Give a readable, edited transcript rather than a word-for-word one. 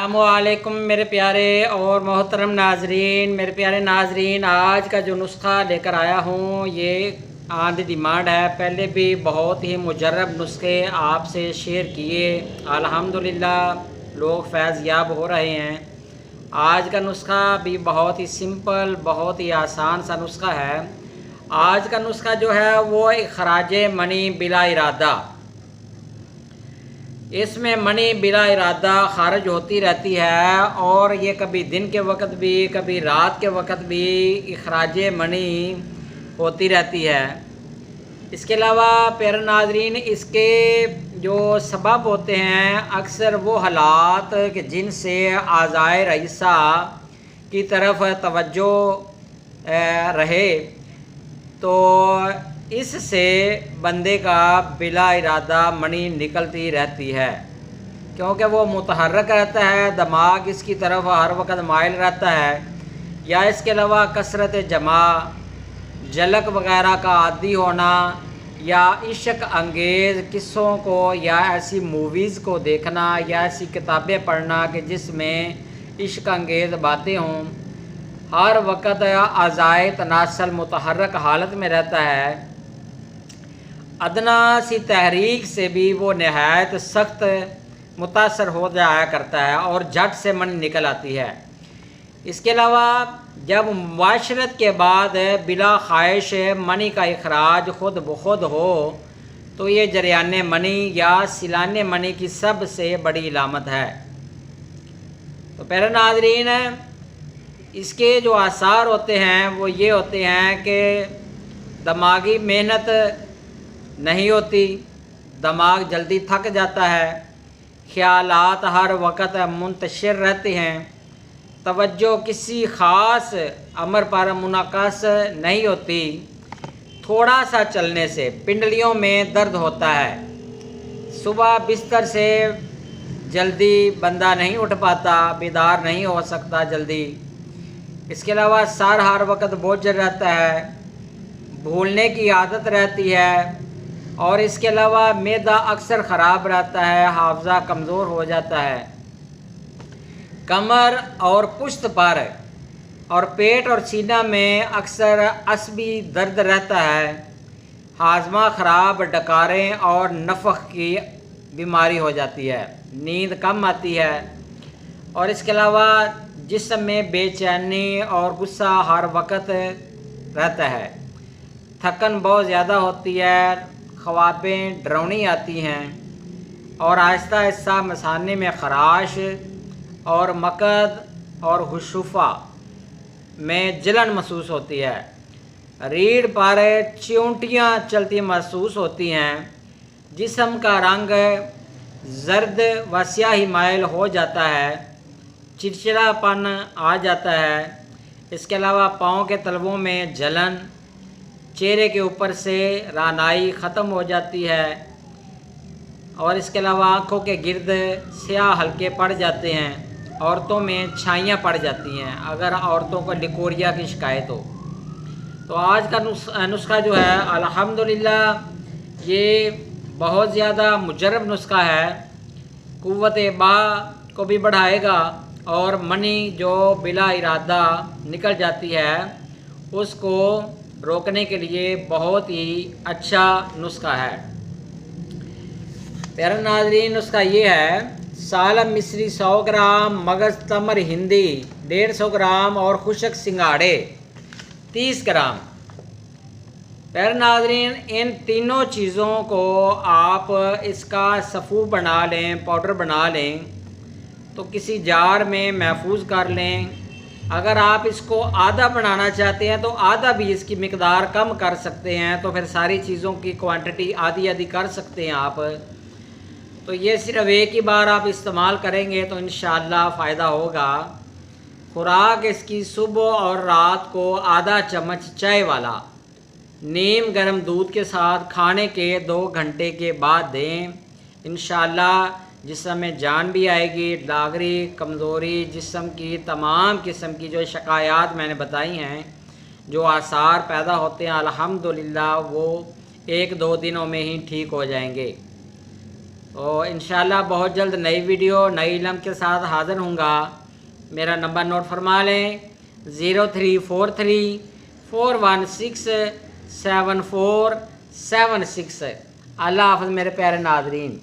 अस्सलामुअलैकुम मेरे प्यारे और मोहतरम नाजरीन। मेरे प्यारे नाजरीन, आज का जो नुस्खा लेकर आया हूँ ये ऑन द डिमांड है। पहले भी बहुत ही मुजर्रब नुस्खे आपसे शेयर किए, अल्हम्दुलिल्लाह लोग फैज़ याब हो रहे हैं। आज का नुस्खा भी बहुत ही सिंपल, बहुत ही आसान सा नुस्खा है। आज का नुस्खा जो है वो इखराज मनी बिला इरादा। इसमें मनी बिला इरादा खारिज होती रहती है और ये कभी दिन के वक्त भी कभी रात के वक्त भी इखराज मनी होती रहती है। इसके अलावा प्यारे नाज़रीन, इसके जो सबब होते हैं अक्सर वो हालात कि जिनसे आज़ाए रईसा की तरफ तवज्जो रहे, तो इससे बंदे का बिला इरादा मनी निकलती रहती है, क्योंकि वो मुतहर्रक रहता है, दिमाग इसकी तरफ हर वक्त माइल रहता है। या इसके अलावा कसरत जमा, झलक वगैरह का आदी होना, या इश्क अंगेज़ किस्सों को या ऐसी मूवीज़ को देखना या ऐसी किताबें पढ़ना कि जिसमें इश्क अंगेज़ बातें हों, हर वक्त अज़ाए तनासल मुतहर्रक हालत में रहता है। अदना सी तहरीक से भी वो नहायत सख्त मुतासर हो जाया करता है और झट से मन निकल आती है। इसके अलावा जब मुआशरत के बाद बिला ख्वाहिश मनी का इखराज खुद ब खुद हो, तो ये जरियान मनी या सिलाने मनी की सबसे बड़ी इलामत है। तो प्यारे नाज़रीन, इसके जो आसार होते हैं वो ये होते हैं कि दिमागी मेहनत नहीं होती, दिमाग जल्दी थक जाता है, ख्यालात हर वक्त मुंतशिर रहते हैं, तवज्जो किसी ख़ास अमर पर मुनक़स नहीं होती, थोड़ा सा चलने से पिंडलियों में दर्द होता है, सुबह बिस्तर से जल्दी बंदा नहीं उठ पाता, बेदार नहीं हो सकता जल्दी। इसके अलावा सर हर वक्त बोझ रहता है, भूलने की आदत रहती है, और इसके अलावा मैदा अक्सर ख़राब रहता है, हाफ़ज़ा कमज़ोर हो जाता है। कमर और पुश्त पर और पेट और सीना में अक्सर असबी दर्द रहता है, हाजमा ख़राब, डकारें और नफ़ख की बीमारी हो जाती है, नींद कम आती है, और इसके अलावा जिस्म में बेचैनी और गुस्सा हर वक्त रहता है, थकन बहुत ज़्यादा होती है, ख्वाबें डरावनी आती हैं, और आहिस्ता आहिस्ता मसाने में ख़राश और मकद और हुशुफ़ा में जलन महसूस होती है, रीढ़ पर चिऊंटियाँ चलती महसूस होती हैं, जिस्म का रंग जर्द व स्याही माइल हो जाता है, चिड़चिड़ापन आ जाता है। इसके अलावा पाँव के तलवों में जलन, चेहरे के ऊपर से रानाई ख़त्म हो जाती है, और इसके अलावा आँखों के गिर्द स्याह हल्के पड़ जाते हैं, औरतों में छाइयाँ पड़ जाती हैं अगर औरतों को लिकोरिया की शिकायत हो। तो आज का नुस्खा जो है अल्हम्दुलिल्लाह ये बहुत ज़्यादा मुजर्रब नुस्खा है, कुव्वत बा को भी बढ़ाएगा और मनी जो बिला इरादा निकल जाती है उसको रोकने के लिए बहुत ही अच्छा नुस्खा है। प्यारे नाज़रीन, नुस्खा ये है, सालम मिस्री 100 ग्राम, मगज़ तमर हिंदी 150 ग्राम और खुशक सिंगाड़े 30 ग्राम। प्यारे नाज़रीन, इन तीनों चीज़ों को आप इसका सफ़ू बना लें, पाउडर बना लें, तो किसी जार में महफूज कर लें। अगर आप इसको आधा बनाना चाहते हैं तो आधा भी इसकी मिकदार कम कर सकते हैं, तो फिर सारी चीज़ों की क्वांटिटी आधी आधी कर सकते हैं आप। तो ये सिर्फ एक ही बार आप इस्तेमाल करेंगे तो इंशाअल्लाह फ़ायदा होगा। खुराक इसकी सुबह और रात को आधा चम्मच चाय वाला नीम गर्म दूध के साथ खाने के 2 घंटे के बाद दें। इंशाअल्लाह जिस्म में जान भी आएगी, डागरी, कमज़ोरी, जिस्म की तमाम किस्म की जो शिकायत मैंने बताई हैं, जो आसार पैदा होते हैं, अल्हम्दुलिल्लाह वो 1-2 दिनों में ही ठीक हो जाएंगे। और इंशाल्लाह बहुत जल्द नई वीडियो नई इल्म के साथ हाज़िर होऊंगा। मेरा नंबर नोट फरमा लें 034341674776। अल्लाह हाफ़िज़ मेरे प्यारे नाज़रीन।